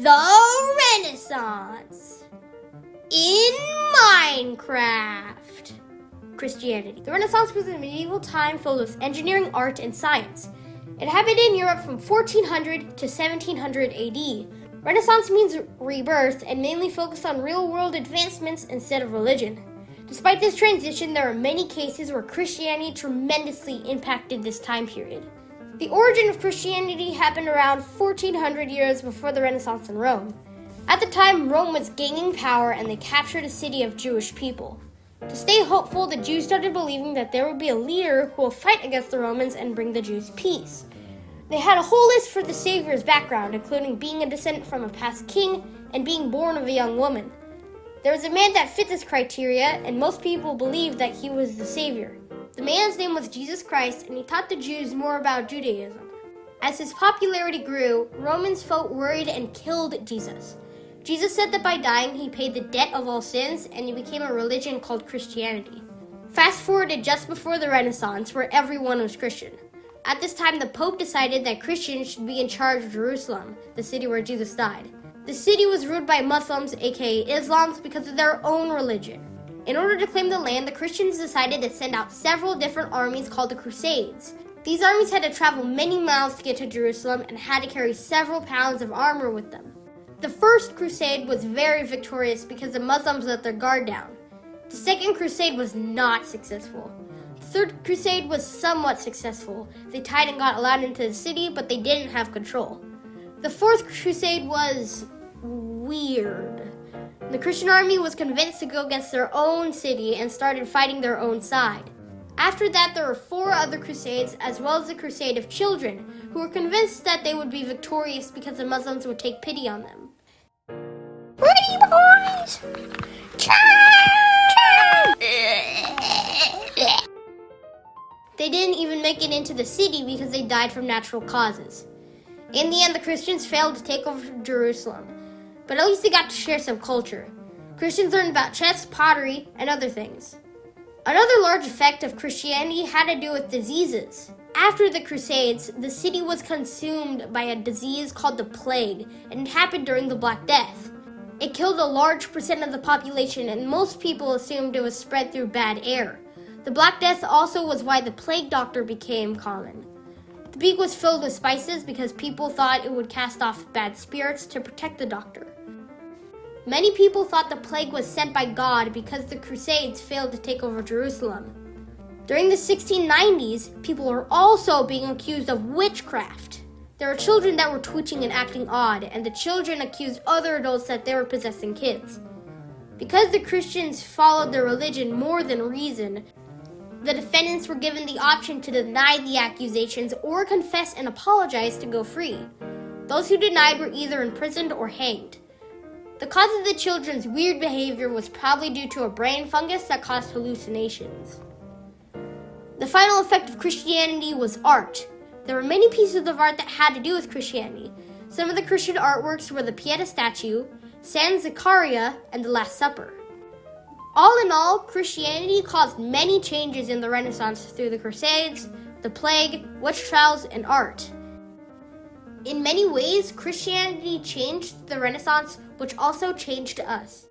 The Renaissance in Minecraft. Christianity. The Renaissance was a medieval time filled with engineering, art, and science. It happened in Europe from 1400 to 1700 AD. Renaissance means rebirth and mainly focused on real-world advancements instead of religion. Despite this transition, there are many cases where Christianity tremendously impacted this time period. The origin of Christianity happened around 1400 years before the Renaissance in Rome. At the time, Rome was gaining power and they captured a city of Jewish people. To stay hopeful, the Jews started believing that there would be a leader who will fight against the Romans and bring the Jews peace. They had a whole list for the savior's background, including being a descendant from a past king and being born of a young woman. There was a man that fit this criteria, and most people believed that he was the savior. The man's name was Jesus Christ, and he taught the Jews more about Judaism. As his popularity grew, Romans felt worried and killed Jesus. Jesus said that by dying, he paid the debt of all sins, and he became a religion called Christianity. Fast forward to just before the Renaissance, where everyone was Christian. At this time, the Pope decided that Christians should be in charge of Jerusalem, the city where Jesus died. The city was ruled by Muslims, aka Islams, because of their own religion. In order to claim the land, the Christians decided to send out several different armies called the Crusades. These armies had to travel many miles to get to Jerusalem and had to carry several pounds of armor with them. The first crusade was very victorious because the Muslims let their guard down. The second crusade was not successful. The third crusade was somewhat successful. They tied and got allowed into the city, but they didn't have control. The fourth crusade was weird. The Christian army was convinced to go against their own city and started fighting their own side. After that, there were 4 other crusades, as well as the Crusade of Children, who were convinced that they would be victorious because the Muslims would take pity on them. Ready, boys! They didn't even make it into the city because they died from natural causes. In the end, the Christians failed to take over Jerusalem, but at least they got to share some culture. Christians learned about chess, pottery, and other things. Another large effect of Christianity had to do with diseases. After the Crusades, the city was consumed by a disease called the plague, and it happened during the Black Death. It killed a large percent of the population, and most people assumed it was spread through bad air. The Black Death also was why the plague doctor became common. The beak was filled with spices because people thought it would cast off bad spirits to protect the doctor. Many people thought the plague was sent by God because the Crusades failed to take over Jerusalem. During the 1690s, people were also being accused of witchcraft. There were children that were twitching and acting odd, and the children accused other adults that they were possessing kids. Because the Christians followed their religion more than reason, the defendants were given the option to deny the accusations or confess and apologize to go free. Those who denied were either imprisoned or hanged. The cause of the children's weird behavior was probably due to a brain fungus that caused hallucinations. The final effect of Christianity was art. There were many pieces of art that had to do with Christianity. Some of the Christian artworks were the Pieta statue, San Zaccaria, and the Last Supper. All in all, Christianity caused many changes in the Renaissance through the Crusades, the plague, witch trials, and art. In many ways, Christianity changed the Renaissance, which also changed us.